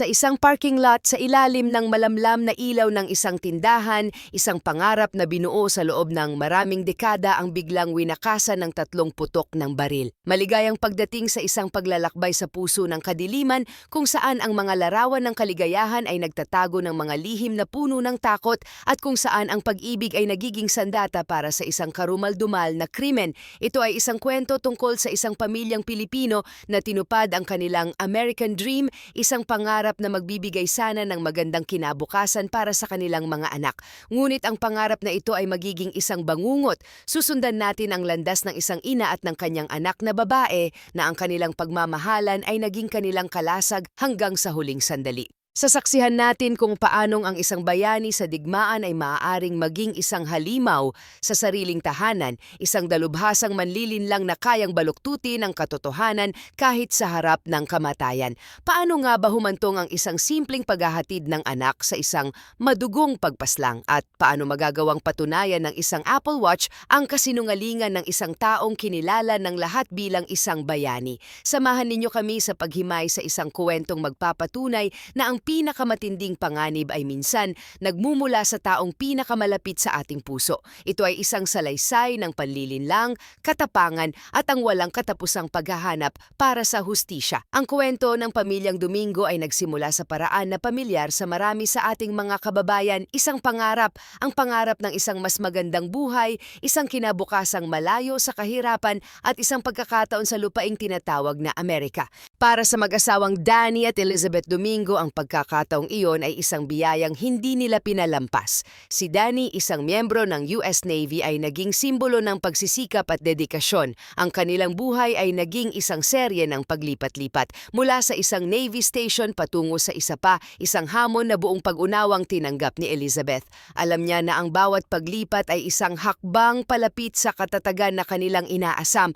Sa isang parking lot sa ilalim ng malamlam na ilaw ng isang tindahan, isang pangarap na binuo sa loob ng maraming dekada ang biglang winakasan ng 3 putok ng baril. Maligayang pagdating sa isang paglalakbay sa puso ng kadiliman kung saan ang mga larawan ng kaligayahan ay nagtatago ng mga lihim na puno ng takot at kung saan ang pag-ibig ay nagiging sandata para sa isang karumal-dumal na krimen. Ito ay isang kwento tungkol sa isang pamilyang Pilipino na tinupad ang kanilang American Dream, isang pangarap na magbibigay sana ng magandang kinabukasan para sa kanilang mga anak. Ngunit ang pangarap na ito ay magiging isang bangungot. Susundan natin ang landas ng isang ina at ng kanyang anak na babae na ang kanilang pagmamahalan ay naging kanilang kalasag hanggang sa huling sandali. Sasaksihan natin kung paanong ang isang bayani sa digmaan ay maaaring maging isang halimaw sa sariling tahanan, isang dalubhasang manlilinlang na kayang baluktutin ang katotohanan kahit sa harap ng kamatayan. Paano nga ba humantong ang isang simpleng paghahatid ng anak sa isang madugong pagpaslang at paano magagawang patunayan ng isang Apple Watch ang kasinungalingan ng isang taong kinilala ng lahat bilang isang bayani? Samahan ninyo kami sa paghimay sa isang kwentong magpapatunay na ang pinakamatinding panganib ay minsan nagmumula sa taong pinakamalapit sa ating puso. Ito ay isang salaysay ng panlilinlang, katapangan at ang walang katapusang paghahanap para sa hustisya. Ang kwento ng pamilyang Domingo ay nagsimula sa paraan na pamilyar sa marami sa ating mga kababayan, isang pangarap, ang pangarap ng isang mas magandang buhay, isang kinabukasang malayo sa kahirapan at isang pagkakataon sa lupaing tinatawag na Amerika. Para sa mag-asawang Danny at Elizabeth Domingo, ang pagkakataong iyon ay isang biyayang hindi nila pinalampas. Si Danny, isang miyembro ng US Navy, ay naging simbolo ng pagsisikap at dedikasyon. Ang kanilang buhay ay naging isang serye ng paglipat-lipat. Mula sa isang Navy station patungo sa isa pa, isang hamon na buong pag-unawang tinanggap ni Elizabeth. Alam niya na ang bawat paglipat ay isang hakbang palapit sa katatagan na kanilang inaasam.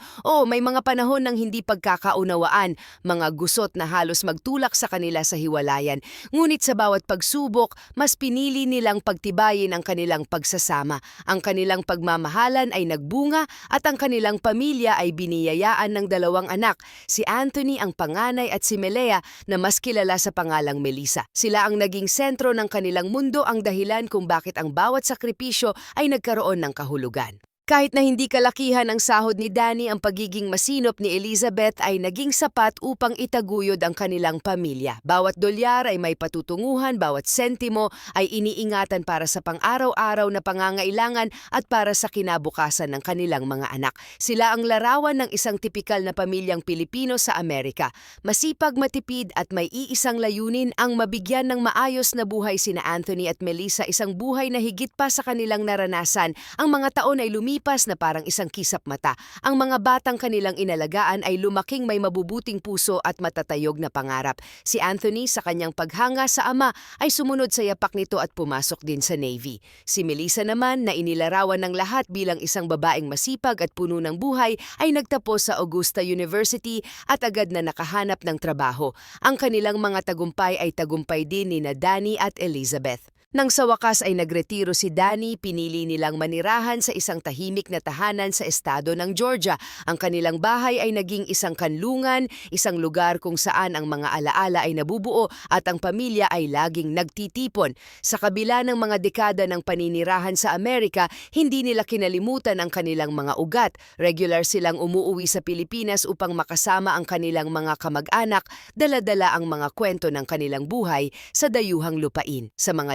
May mga panahon ng hindi pagkakaunawaan, mga gusot na halos magtulak sa kanila sa hiwalayan. Ngunit sa bawat pagsubok, mas pinili nilang pagtibayin ang kanilang pagsasama. Ang kanilang pagmamahalan ay nagbunga at ang kanilang pamilya ay biniyayaan ng 2 anak, si Anthony ang panganay at si Melea na mas kilala sa pangalang Melissa. Sila ang naging sentro ng kanilang mundo, ang dahilan kung bakit ang bawat sakripisyo ay nagkaroon ng kahulugan. Kahit na hindi kalakihan ang sahod ni Danny, ang pagiging masinop ni Elizabeth ay naging sapat upang itaguyod ang kanilang pamilya. Bawat dolyar ay may patutunguhan, bawat sentimo ay iniingatan para sa pang-araw-araw na pangangailangan at para sa kinabukasan ng kanilang mga anak. Sila ang larawan ng isang tipikal na pamilyang Pilipino sa Amerika. Masipag, matipid at may iisang layunin, ang mabigyan ng maayos na buhay sina Anthony at Melissa, isang buhay na higit pa sa kanilang naranasan. Ang mga taon ay lumipas na parang isang kisap mata. Ang mga batang kanilang inalagaan ay lumaking may mabubuting puso at matatayog na pangarap. Si Anthony, sa kanyang paghanga sa ama, ay sumunod sa yapak nito at pumasok din sa Navy. Si Melissa naman, na inilarawan ng lahat bilang isang babaeng masipag at puno ng buhay, ay nagtapos sa Augusta University at agad na nakahanap ng trabaho. Ang kanilang mga tagumpay ay tagumpay din ni Danny at Elizabeth. Nang sa wakas ay nagretiro si Danny, pinili nilang manirahan sa isang tahimik na tahanan sa estado ng Georgia. Ang kanilang bahay ay naging isang kanlungan, isang lugar kung saan ang mga alaala ay nabubuo at ang pamilya ay laging nagtitipon. Sa kabila ng mga dekada ng paninirahan sa Amerika, hindi nila kinalimutan ang kanilang mga ugat. Regular silang umuuwi sa Pilipinas upang makasama ang kanilang mga kamag-anak, dala-dala ang mga kwento ng kanilang buhay sa dayuhang lupain. Sa mga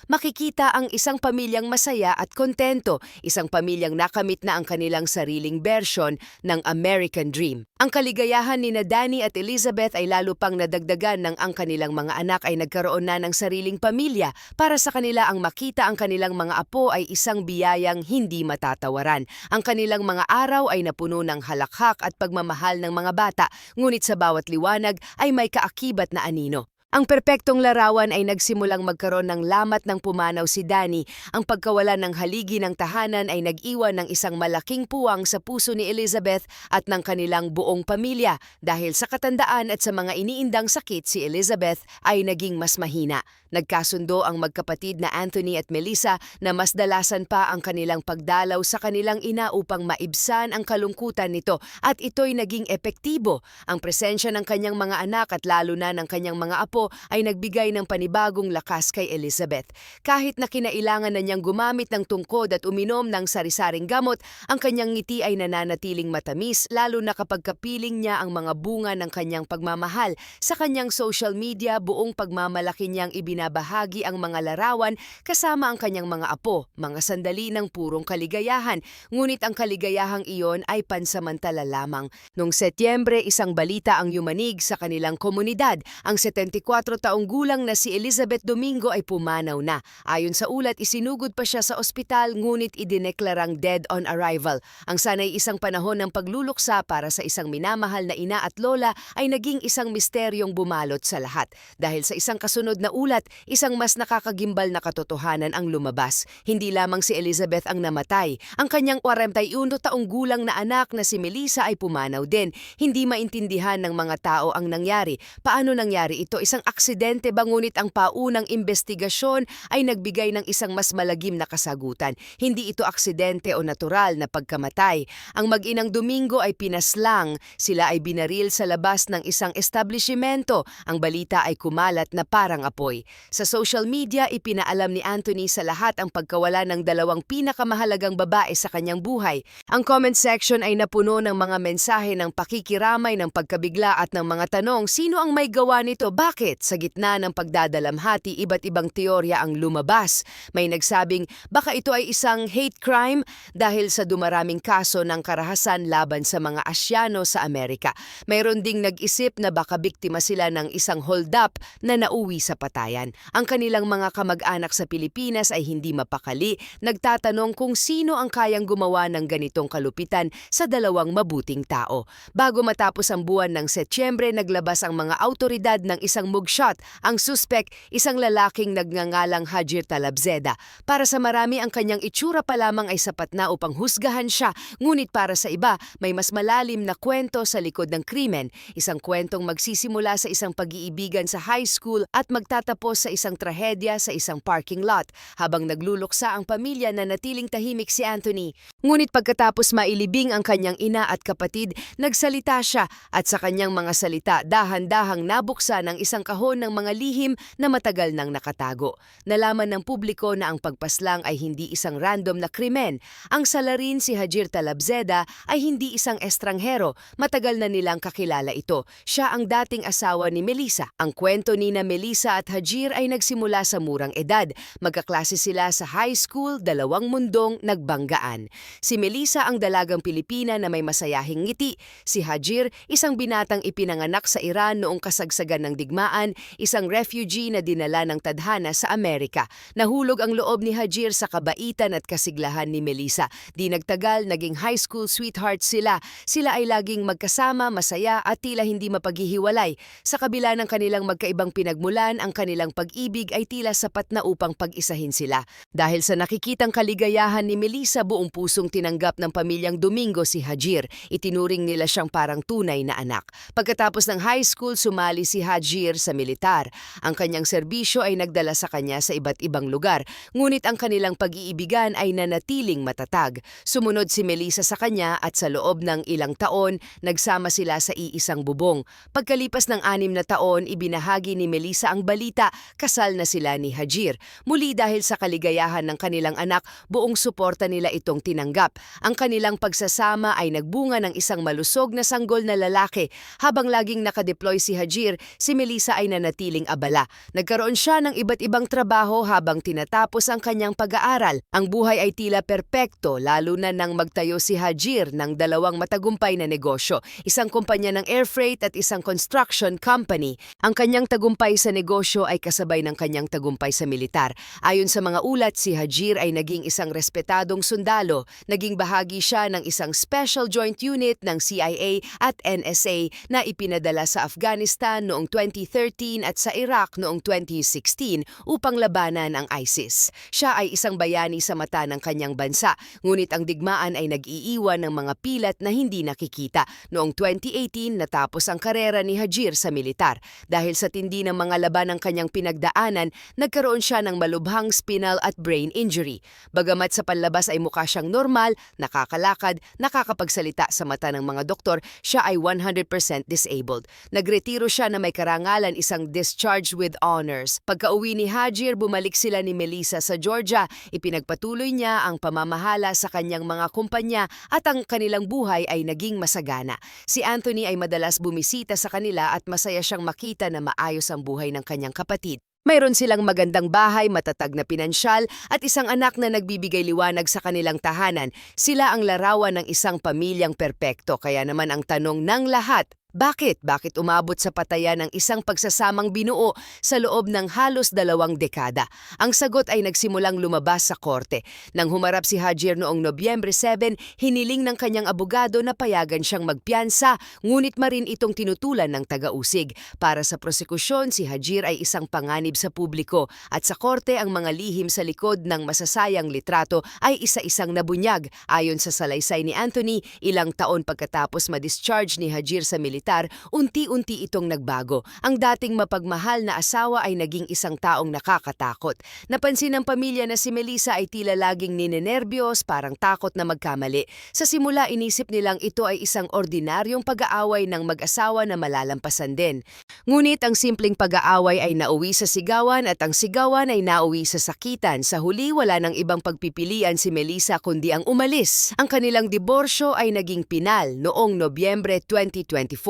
makikita ang isang pamilyang masaya at kontento, isang pamilyang nakamit na ang kanilang sariling bersyon ng American Dream. Ang kaligayahan ni Danny at Elizabeth ay lalo pang nadagdagan ng ang kanilang mga anak ay nagkaroon na ng sariling pamilya. Para sa kanila, ang makita ang kanilang mga apo ay isang biyayang hindi matatawaran. Ang kanilang mga araw ay napuno ng halakhak at pagmamahal ng mga bata, ngunit sa bawat liwanag ay may kaakibat na anino. Ang perpektong larawan ay nagsimulang magkaroon ng lamat ng pumanaw si Danny. Ang pagkawala ng haligi ng tahanan ay nag-iwan ng isang malaking puwang sa puso ni Elizabeth at ng kanilang buong pamilya. Dahil sa katandaan at sa mga iniindang sakit, si Elizabeth ay naging mas mahina. Nagkasundo ang magkapatid na Anthony at Melissa na mas dalasan pa ang kanilang pagdalaw sa kanilang ina upang maibsan ang kalungkutan nito, at ito'y naging epektibo. Ang presensya ng kanyang mga anak at lalo na ng kanyang mga apo apo ay nagbigay ng panibagong lakas kay Elizabeth. Kahit na kinailangan na niyang gumamit ng tungkod at uminom ng sari-saring gamot, ang kanyang ngiti ay nananatiling matamis lalo na kapag kapiling niya ang mga bunga ng kanyang pagmamahal. Sa kanyang social media, buong pagmamalaki niyang ibinabahagi ang mga larawan kasama ang kanyang mga apo, mga sandali ng purong kaligayahan. Ngunit ang kaligayahang iyon ay pansamantala lamang. Noong Setyembre, isang balita ang yumanig sa kanilang komunidad. Ang 74 taong gulang na si Elizabeth Domingo ay pumanaw na. Ayon sa ulat, isinugod pa siya sa ospital ngunit idineklarang dead on arrival. Ang sanay isang panahon ng pagluluksa para sa isang minamahal na ina at lola ay naging isang misteryong bumalot sa lahat. Dahil sa isang kasunod na ulat, isang mas nakakagimbal na katotohanan ang lumabas. Hindi lamang si Elizabeth ang namatay. Ang kanyang 41 taong gulang na anak na si Melissa ay pumanaw din. Hindi maintindihan ng mga tao ang nangyari. Paano nangyari ito? Isang aksidente ba? Ngunit ang paunang investigasyon ay nagbigay ng isang mas malagim na kasagutan. Hindi ito aksidente o natural na pagkamatay. Ang mag-inang Domingo ay pinaslang. Sila ay binaril sa labas ng isang establishmento. Ang balita ay kumalat na parang apoy. Sa social media, ipinaalam ni Anthony sa lahat ang pagkawala ng dalawang pinakamahalagang babae sa kanyang buhay. Ang comment section ay napuno ng mga mensahe ng pakikiramay, ng pagkabigla at ng mga tanong, sino ang may gawa nito? Bakit? Sa gitna ng pagdadalamhati, iba't ibang teorya ang lumabas. May nagsabing baka ito ay isang hate crime dahil sa dumaraming kaso ng karahasan laban sa mga Asyano sa Amerika. Mayroon ding nag-isip na baka biktima sila ng isang hold-up na nauwi sa patayan. Ang kanilang mga kamag-anak sa Pilipinas ay hindi mapakali, nagtatanong kung sino ang kayang gumawa ng ganitong kalupitan sa dalawang mabuting tao. Bago matapos ang buwan ng Setyembre, naglabas ang mga autoridad ng isang mugshot. Ang suspect, isang lalaking nagngangalang Hajir Talabzeda. Para sa marami, ang kanyang itsura pa lamang ay sapat na upang husgahan siya. Ngunit para sa iba, may mas malalim na kwento sa likod ng krimen. Isang kwentong magsisimula sa isang pag-iibigan sa high school at magtatapos sa isang trahedya sa isang parking lot. Habang nagluluksa ang pamilya, na natiling tahimik si Anthony. Ngunit pagkatapos mailibing ang kanyang ina at kapatid, nagsalita siya at sa kanyang mga salita, dahan-dahang nabuksan ang isang kahon ng mga lihim na matagal nang nakatago. Nalaman ng publiko na ang pagpaslang ay hindi isang random na krimen. Ang salarin, si Hajir Talabzeda, ay hindi isang estranghero. Matagal na nilang kakilala ito. Siya ang dating asawa ni Melissa. Ang kwento ni na Melissa at Hajir ay nagsimula sa murang edad. Magkaklase sila sa high school, dalawang mundong nagbanggaan. Si Melissa ang dalagang Pilipina na may masayahing ngiti. Si Hajir, isang binatang ipinanganak sa Iran noong kasagsagan ng digmaan, isang refugee na dinala ng tadhana sa Amerika. Nahulog ang loob ni Hajir sa kabaitan at kasiglahan ni Melissa. Di nagtagal, naging high school sweethearts sila. Sila ay laging magkasama, masaya at tila hindi mapaghihiwalay. Sa kabila ng kanilang magkaibang pinagmulan, ang kanilang pag-ibig ay tila sapat na upang pag-isahin sila. Dahil sa nakikitang kaligayahan ni Melissa, buong pusong tinanggap ng pamilyang Domingo si Hajir. Itinuring nila siyang parang tunay na anak. Pagkatapos ng high school, sumali si Hajir sa militar. Ang kanyang serbisyo ay nagdala sa kanya sa iba't ibang lugar. Ngunit ang kanilang pag-iibigan ay nanatiling matatag. Sumunod si Melissa sa kanya at sa loob ng ilang taon, nagsama sila sa iisang bubong. Pagkalipas ng 6 na taon, ibinahagi ni Melissa ang balita, kasal na sila ni Hajir. Muli dahil sa kaligayahan ng kanilang anak, buong suporta nila itong tinanggap. Ang kanilang pagsasama ay nagbunga ng isang malusog na sanggol na lalaki. Habang laging nakadeploy si Hajir, si Melissa ay nanatiling abala. Nagkaroon siya ng iba't ibang trabaho habang tinatapos ang kanyang pag-aaral. Ang buhay ay tila perpekto, lalo na nang magtayo si Hajir ng dalawang matagumpay na negosyo, isang kumpanya ng air freight at isang construction company. Ang kanyang tagumpay sa negosyo ay kasabay ng kanyang tagumpay sa militar. Ayon sa mga ulat, si Hajir ay naging isang respetadong sundalo. Naging bahagi siya ng isang special joint unit ng CIA at NSA na ipinadala sa Afghanistan noong 2013 at sa Iraq noong 2016 upang labanan ang ISIS. Siya ay isang bayani sa mata ng kanyang bansa, ngunit ang digmaan ay nag-iiwan ng mga pilat na hindi nakikita. Noong 2018, natapos ang karera ni Hajir sa militar. Dahil sa tindi ng mga laban ng kanyang pinagdaanan, nagkaroon siya ng malubhang spinal at brain injury. Bagamat sa panlabas ay mukha siyang normal, nakakalakad, nakakapagsalita sa mata ng mga doktor, siya ay 100% disabled. Nagretiro siya na may karangalan naman isang discharge with honors. Pagka-uwi ni Hajir, bumalik sila ni Melissa sa Georgia. Ipinagpatuloy niya ang pamamahala sa kanyang mga kumpanya at ang kanilang buhay ay naging masagana. Si Anthony ay madalas bumisita sa kanila at masaya siyang makita na maayos ang buhay ng kanyang kapatid. Mayroon silang magandang bahay, matatag na pinansyal at isang anak na nagbibigay liwanag sa kanilang tahanan. Sila ang larawan ng isang pamilyang perpekto. Kaya naman ang tanong ng lahat, bakit? Bakit umabot sa patayan ng isang pagsasamang binuo sa loob ng halos 2 dekada? Ang sagot ay nagsimulang lumabas sa korte. Nang humarap si Hajir noong Nobyembre 7, hiniling ng kanyang abogado na payagan siyang magpiyansa, ngunit marin itong tinutulan ng taga-usig. Para sa prosekusyon, si Hajir ay isang panganib sa publiko at sa korte ang mga lihim sa likod ng masasayang litrato ay isa-isang nabunyag. Ayon sa salaysay ni Anthony, ilang taon pagkatapos ma-discharge ni Hajir sa militar, unti-unti itong nagbago. Ang dating mapagmahal na asawa ay naging isang taong nakakatakot. Napansin ng pamilya na si Melissa ay tila laging ninenerbyos, parang takot na magkamali. Sa simula, inisip nilang ito ay isang ordinaryong pag-aaway ng mag-asawa na malalampasan din. Ngunit ang simpleng pag-aaway ay nauwi sa sigawan at ang sigawan ay nauwi sa sakitan. Sa huli, wala nang ibang pagpipilian si Melissa kundi ang umalis. Ang kanilang diborsyo ay naging pinal noong Nobyembre 2024.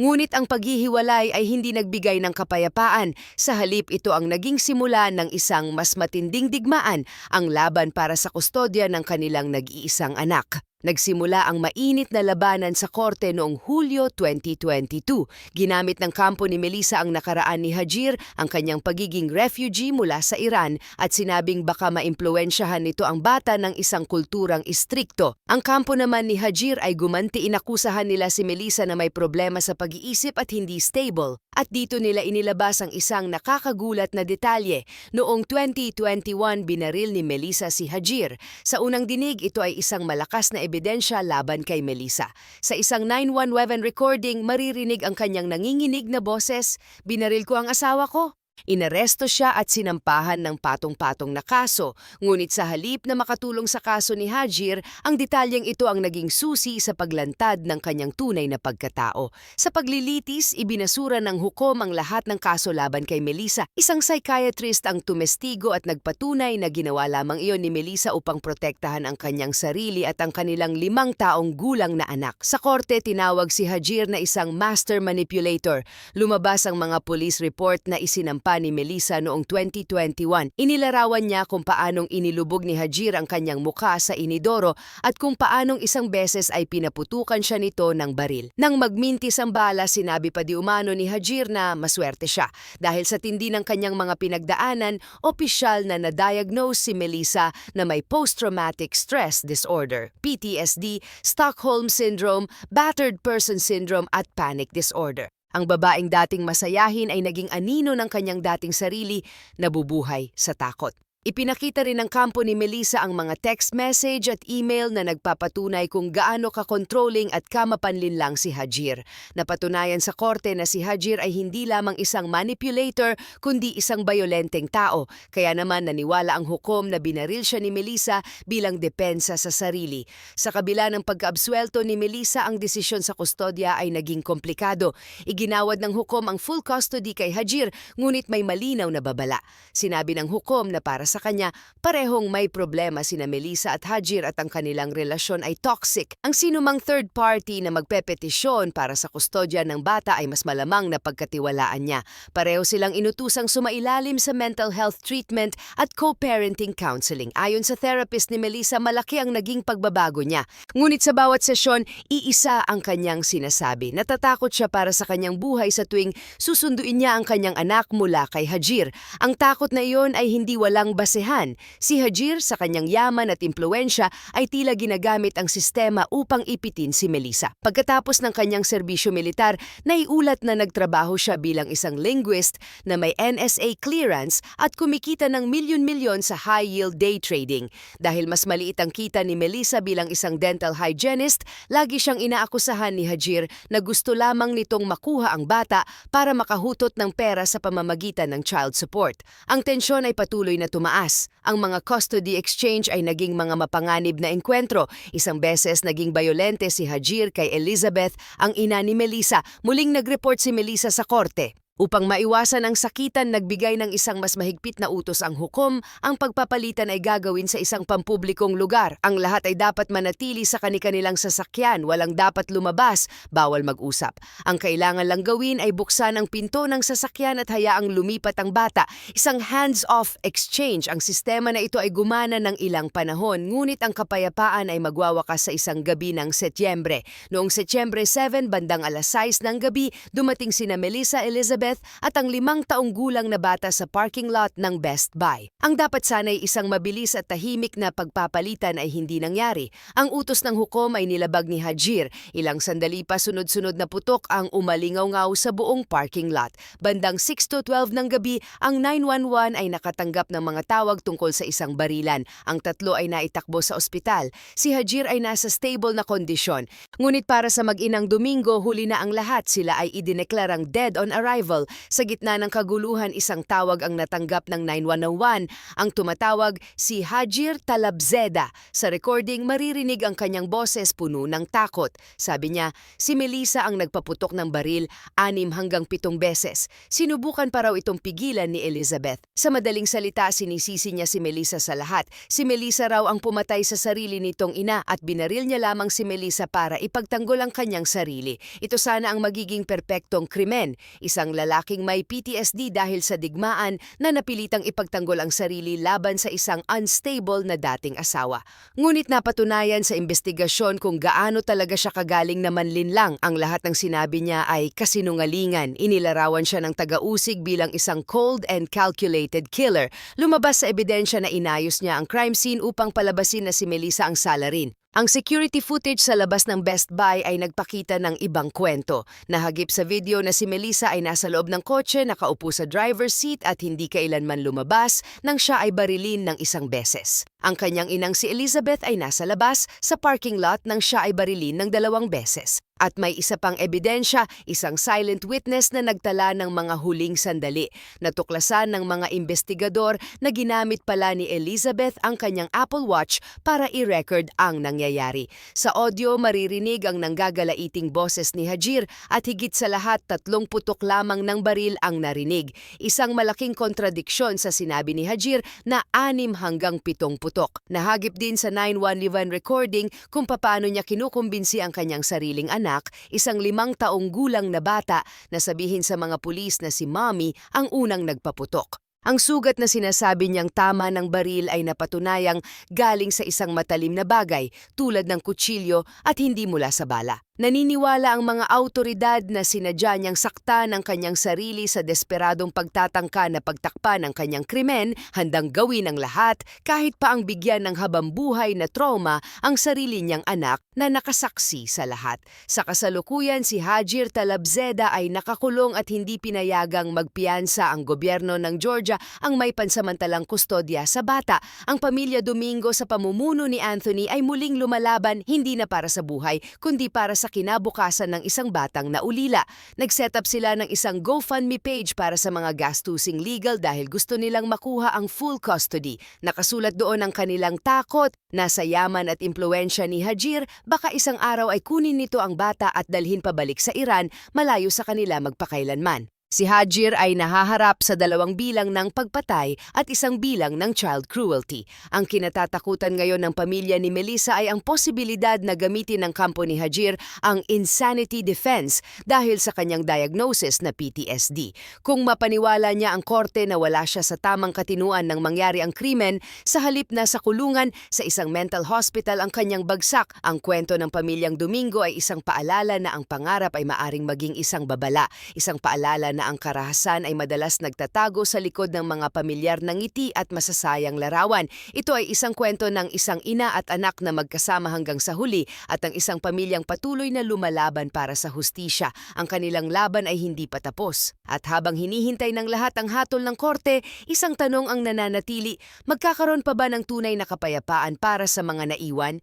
Ngunit ang paghihiwalay ay hindi nagbigay ng kapayapaan. Sa halip, ito ang naging simula ng isang mas matinding digmaan, ang laban para sa kustodya ng kanilang nag-iisang anak. Nagsimula ang mainit na labanan sa korte noong Hulyo 2022. Ginamit ng kampo ni Melissa ang nakaraan ni Hajir, ang kanyang pagiging refugee mula sa Iran, at sinabing baka maimpluwensyahan nito ang bata ng isang kulturang istrikto. Ang kampo naman ni Hajir ay gumanti, inakusahan nila si Melissa na may problema sa pag-iisip at hindi stable. At dito nila inilabas ang isang nakakagulat na detalye. Noong 2021, binaril ni Melissa si Hajir. Sa unang dinig, ito ay isang malakas na ebidensya laban kay Melissa. Sa isang 911 recording, maririnig ang kanyang nanginginig na boses, "Binaril ko ang asawa ko." Inaresto siya at sinampahan ng patong-patong na kaso. Ngunit sa halip na makatulong sa kaso ni Hajir, ang detalyeng ito ang naging susi sa paglantad ng kanyang tunay na pagkatao. Sa paglilitis, ibinasura ng hukom ang lahat ng kaso laban kay Melissa. Isang psychiatrist ang tumestigo at nagpatunay na ginawa lamang iyon ni Melissa upang protektahan ang kanyang sarili at ang kanilang 5 taong gulang na anak. Sa korte, tinawag si Hajir na isang master manipulator. Lumabas ang mga police report na isinampa ni Melissa noong 2021. Inilarawan niya kung paanong inilubog ni Hajir ang kanyang mukha sa inidoro at kung paanong isang beses ay pinaputukan siya nito ng baril. Nang magmintis ang bala, sinabi pa di umano ni Hajir na maswerte siya. Dahil sa tindi ng kanyang mga pinagdaanan, opisyal na na-diagnose si Melissa na may post-traumatic stress disorder, PTSD, Stockholm Syndrome, Battered Person Syndrome at Panic Disorder. Ang babaeng dating masayahin ay naging anino ng kanyang dating sarili, nabubuhay sa takot. Ipinakita rin ng kampo ni Melissa ang mga text message at email na nagpapatunay kung gaano ka-controlling at kamapanlinlang si Hajir. Napatunayan sa korte na si Hajir ay hindi lamang isang manipulator kundi isang bayolenteng tao. Kaya naman naniwala ang hukom na binaril siya ni Melissa bilang depensa sa sarili. Sa kabila ng pagkaabsuelto ni Melissa, ang desisyon sa kustodya ay naging komplikado. Iginawad ng hukom ang full custody kay Hajir, ngunit may malinaw na babala. Sinabi ng hukom na para sa kanya, parehong may problema sina Melissa at Hajir at ang kanilang relasyon ay toxic. Ang sinumang third party na magpepetisyon para sa kustodya ng bata ay mas malamang na pagkatiwalaan niya. Pareho silang inutusang sumailalim sa mental health treatment at co-parenting counseling. Ayon sa therapist ni Melissa, malaki ang naging pagbabago niya. Ngunit sa bawat sesyon, iisa ang kanyang sinasabi. Natatakot siya para sa kanyang buhay sa tuwing susunduin niya ang kanyang anak mula kay Hajir. Ang takot na iyon ay hindi walang basehan. Si Hajir sa kanyang yaman at impluensya ay tila ginagamit ang sistema upang ipitin si Melissa. Pagkatapos ng kanyang serbisyo militar, naiulat na nagtrabaho siya bilang isang linguist na may NSA clearance at kumikita ng milyon-milyon sa high-yield day trading. Dahil mas maliit ang kita ni Melissa bilang isang dental hygienist, lagi siyang inaakusahan ni Hajir na gusto lamang nitong makuha ang bata para makahutot ng pera sa pamamagitan ng child support. Ang tensyon ay patuloy na tumaas. Ang mga custody exchange ay naging mga mapanganib na engkwentro. Isang beses naging bayolente si Hajir kay Elizabeth, ang ina ni Melissa. Muling nag-report si Melissa sa korte. Upang maiwasan ang sakitan, nagbigay ng isang mas mahigpit na utos ang hukom, ang pagpapalitan ay gagawin sa isang pampublikong lugar. Ang lahat ay dapat manatili sa kani-kanilang sasakyan, walang dapat lumabas, bawal mag-usap. Ang kailangan lang gawin ay buksan ang pinto ng sasakyan at hayaang lumipat ang bata. Isang hands-off exchange. Ang sistema na ito ay gumana ng ilang panahon, ngunit ang kapayapaan ay magwawakas sa isang gabi ng Setyembre. Noong Setyembre 7, bandang alas 6 ng gabi, dumating sina Melissa Elizabeth at ang 5 taong gulang na bata sa parking lot ng Best Buy. Ang dapat sana'y isang mabilis at tahimik na pagpapalitan ay hindi nangyari. Ang utos ng hukom ay nilabag ni Hajir. Ilang sandali pa sunod-sunod na putok ang umalingaw-ngaw sa buong parking lot. Bandang 6:12 ng gabi, ang 911 ay nakatanggap ng mga tawag tungkol sa isang barilan. Ang 3 ay naitakbo sa ospital. Si Hajir ay nasa stable na kondisyon. Ngunit para sa mag-inang Domingo, huli na ang lahat. Sila ay idineklarang dead on arrival. Sa gitna ng kaguluhan, isang tawag ang natanggap ng 911. Ang tumatawag si Hajir Talabzeda. Sa recording, maririnig ang kanyang boses puno ng takot. Sabi niya, si Melissa ang nagpaputok ng baril 6 hanggang 7 beses. Sinubukan pa raw itong pigilan ni Elizabeth. Sa madaling salita, sinisisi niya si Melissa sa lahat. Si Melissa raw ang pumatay sa sarili nitong ina at binaril niya lamang si Melissa para ipagtanggol ang kanyang sarili. Ito sana ang magiging perpektong krimen. Isang lalaking may PTSD dahil sa digmaan na napilitang ipagtanggol ang sarili laban sa isang unstable na dating asawa. Ngunit napatunayan sa investigasyon kung gaano talaga siya kagaling na manlinlang. Ang lahat ng sinabi niya ay kasinungalingan. Inilarawan siya ng taga-usig bilang isang cold and calculated killer. Lumabas sa ebidensya na inayos niya ang crime scene upang palabasin na si Melissa ang salarin. Ang security footage sa labas ng Best Buy ay nagpakita ng ibang kwento. Nahagip sa video na si Melissa ay nasa loob ng kotse, nakaupo sa driver's seat at hindi kailanman lumabas nang siya ay barilin ng 1 beses. Ang kanyang inang si Elizabeth ay nasa labas sa parking lot nang siya ay barilin ng 2 beses. At may isa pang ebidensya, isang silent witness na nagtala ng mga huling sandali. Natuklasan ng mga investigador na ginamit pala ni Elizabeth ang kanyang Apple Watch para i-record ang nangyayari. Sa audio, maririnig ang nanggagalaiting boses ni Hajir at higit sa lahat 3 putok lamang ng baril ang narinig. Isang malaking kontradiksyon sa sinabi ni Hajir na 6 hanggang 7 putok. Nahagip din sa 911 recording kung paano niya kinukumbinsi ang kanyang sariling anak, isang 5 taong gulang na bata, na sabihin sa mga pulis na si Mommy ang unang nagpaputok. Ang sugat na sinasabi niyang tama ng baril ay napatunayang galing sa isang matalim na bagay tulad ng kutsilyo at hindi mula sa bala. Naniniwala ang mga awtoridad na sinadya niyang saktan ang kanyang sarili sa desperadong pagtatangka na pagtakpan ng kanyang krimen, handang gawin ang lahat kahit pa ang bigyan ng habambuhay na trauma ang sarili niyang anak na nakasaksi sa lahat. Sa kasalukuyan, si Hajir Talabzeda ay nakakulong at hindi pinayagang magpiyansa. Ang gobyerno ng Georgia ang may pansamantalang kustodya sa bata. Ang pamilya Domingo sa pamumuno ni Anthony ay muling lumalaban, hindi na para sa buhay kundi para sa kinabukasan ng isang batang naulila. Nag-set up sila ng isang GoFundMe page para sa mga gastusing legal dahil gusto nilang makuha ang full custody. Nakasulat doon ang kanilang takot na sa yaman at impluensya ni Hajir, baka isang araw ay kunin nito ang bata at dalhin pabalik sa Iran, malayo sa kanila magpakailanman. Si Hajir ay nahaharap sa 2 bilang ng pagpatay at 1 bilang ng child cruelty. Ang kinatatakutan ngayon ng pamilya ni Melissa ay ang posibilidad na gamitin ng kampo ni Hajir ang insanity defense dahil sa kanyang diagnosis na PTSD. Kung mapaniwala niya ang korte na wala siya sa tamang katinuan ng mangyari ang krimen, sa halip na sa kulungan, sa isang mental hospital ang kanyang bagsak. Ang kwento ng pamilyang Domingo ay isang paalala na ang pangarap ay maaring maging isang babala, isang paalala na ang karahasan ay madalas nagtatago sa likod ng mga pamilyar na ngiti at masasayang larawan. Ito ay isang kwento ng isang ina at anak na magkasama hanggang sa huli at ang isang pamilyang patuloy na lumalaban para sa hustisya. Ang kanilang laban ay hindi pa tapos. At habang hinihintay ng lahat ang hatol ng korte, isang tanong ang nananatili: magkakaroon pa ba ng tunay na kapayapaan para sa mga naiwan?